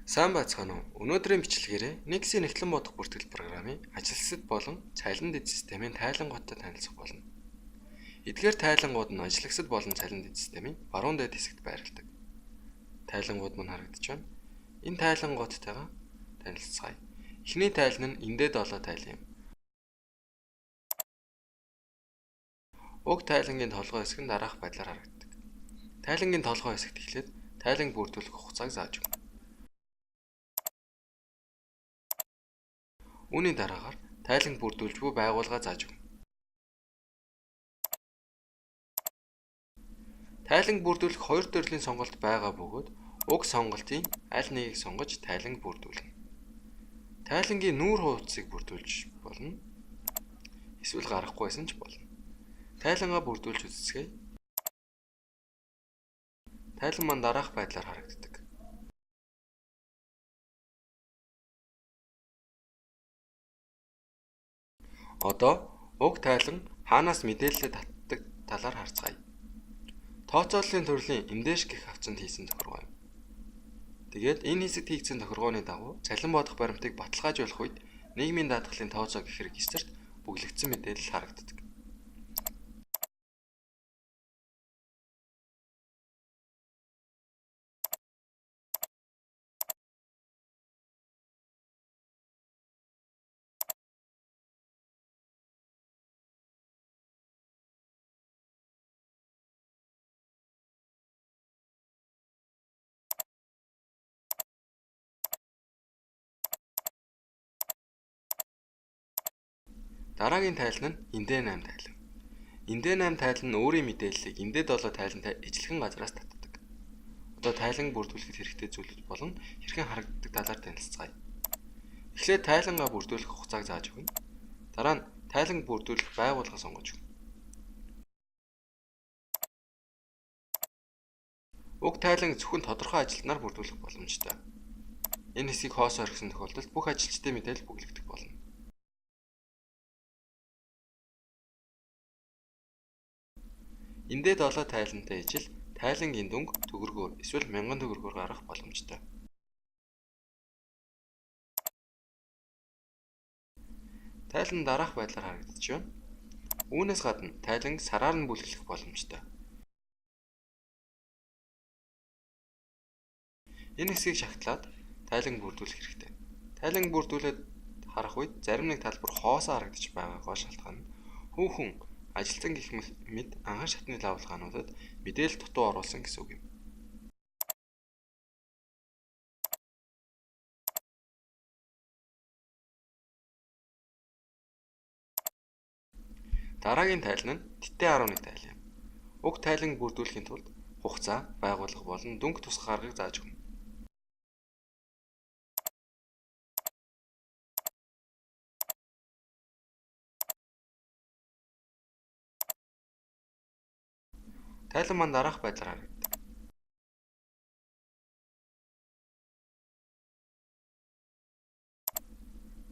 Сайн байцгаана уу? Өнөөдрийн бичлэгээрээ Nix-ийн нэгтлэн бодох бүртгэл програмын ажилсад болон цалин дэд системийн тайлангуудтай танилцах болно. Эдгээр тайлангууд нь ажиллагсад болон цалин дэд системийн баруун дээд хэсэгт байрладаг. Тайлангууд мань харагдаж байна. Энэ тайлангуудтайгаа танилццгаая. Эхний тайлан нь эндээ 7 тайлан юм. Уг тайлангийн толгой хэсэг нь дараах байдлаар харагддаг. Тайлангийн толгой хэсэгт эхлээд тайланг бүрдүүлэх хугацааг зааж өгнө. Үүний дараагаар тайланг бүрдүүлж буй байгууллага зааж өгнө. Тайланг бүрдүүлэх хоёр төрлийн сонголт байгаа бөгөөд уг сонголтын аль нэгийг сонгож тайланг бүрдүүлнэ. Тайлангийн нүүр хуудсыг бүрдүүлж болно. Эсвэл гаргахгүй байсан ч болно. Тайлангаа бүрдүүлж үзцгээе. Тайлан маань дараах байдлаар харагддаг. Одоо уг тайлан хаанаас мэдээлэлээ татдаг талаар харцгаая. Тооцооллын төрлийн эндээш гэх хавцанд хийсэн тохиргоо юм. Тэгээд энэ хэсэгт хийгдсэн тохиргооны дагуу цалин бодох баримтыг баталгаажуулах үед нийгмийн даатгалын тооцоо гэх регистрт бүглэгдсэн мэдээлэл харагддаг. Дараагийн тайлан нь эндээ 8 тайлан. Эндээ 8 тайлан нь өөрийн мэдээллийг эндээ 7 тайлантай ижилхэн газраас татдаг. Одоо тайлан бүрдүүлэхэд хэрэгтэй зүйлүүд болон хэрхэн харагддаг талаар танилцгаая. Эхлээд тайлангаа бүрдүүлэх хугацааг зааж өгнө. Дараа нь тайлан бүрдүүлэх байгууллага сонгож өгнө. Уг тайлан зөвхөн тодорхой ажилтнаар бүрдүүлэх боломжтой. Энэ хэсгийг хоос орхисон тохиолдолд бүх ажилчдын мэдээлэл бүглэгдэх болно. Эндээ 7 тайлантай ижил тайлангийн дүнг төгрөгөөр эсвэл 1000 төгрөгөөр гаргах боломжтой. Тайлан дараах байдлаар харагдаж байна. Үүнээс гадна тайлан сараар нь бүлэглэх боломжтой. Энэ хэсгийг шагтлаад тайлан бүрдүүлэх хэрэгтэй. Тайлан бүрдүүлээд харах үед зарим нэг талбар хоосоо харагдаж байгаагаа шалтгаан нь хүүхэн ажилтан гэх мэт анхан шатны лавлгаануудад мэдээлэл дутуу оруулсан гэсэн үг юм. Дараагийн тайлан нь тэтэ 11 тайлан юм. Уг тайлан бүрдүүлэхийн тулд хугацаа, байгууллага болон дүнг тусгах аргыг зааж өгнө. Тайлан маань дараах байдлаар харагддаг.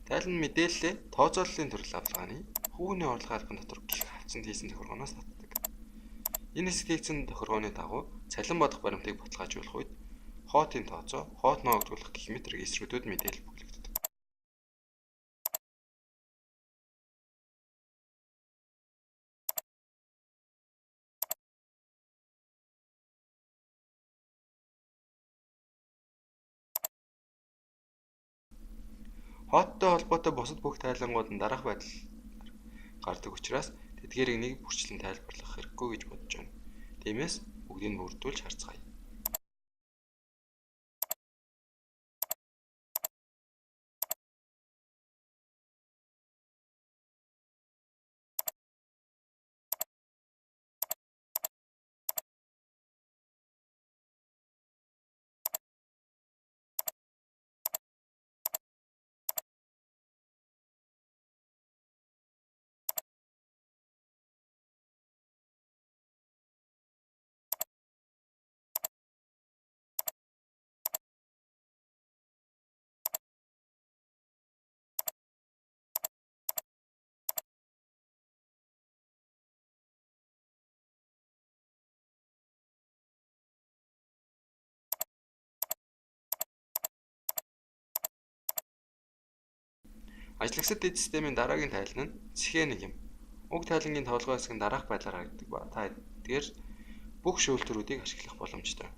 Тайлан мэдээллээ тооцооллын төрөл авалгааны хүүхний орлогын албан дотор гих хавцанд хийсэн тохиргооноос татдаг. Энэ хэсэгт хийгдсэн тохиргооны дагуу цалин бодох баримтыг баталгаажуулах үед хоотын тооцоо, хоот ноогдуулах гэх мэт регистрүүдүүд мэдээлэл бүглэгддэг. Хооттой холбоотой бусад бүх тайлангууд нь дараах байдал гардаг учраас тэдгээрийг нэг бүрчлэн тайлбарлах хэрэггүй гэж бодож байна. Тиймээс бүгдийг бүрдүүлж харцгаая. Ажиглагсад дэд системийн дараагийн тайлан нь цэхээ нэг юм. Уг тайлангийн тоглогоо хэсэг нь дараах байдлаар харагддаг ба та эдгээр бүх шүүлтүүрүүдийг ашиглах боломжтой.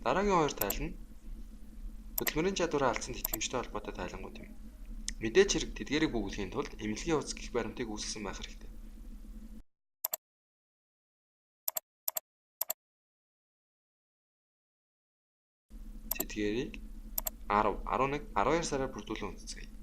Дараагийн хоёр тайлан нь хөдөлмөрийн чадвараа алдсанд итгэмжтэй холбоотой тайлангууд юм. Мэдээж хэрэг тэдгээрийг бөглөхийн тулд эмнэлгийн хувцас гэх баримтыг үүсгэсэн байх хэрэгтэй. Тэдгээрийг 10, 11, 12 сараар бүрдүүлэн үндэцгээе.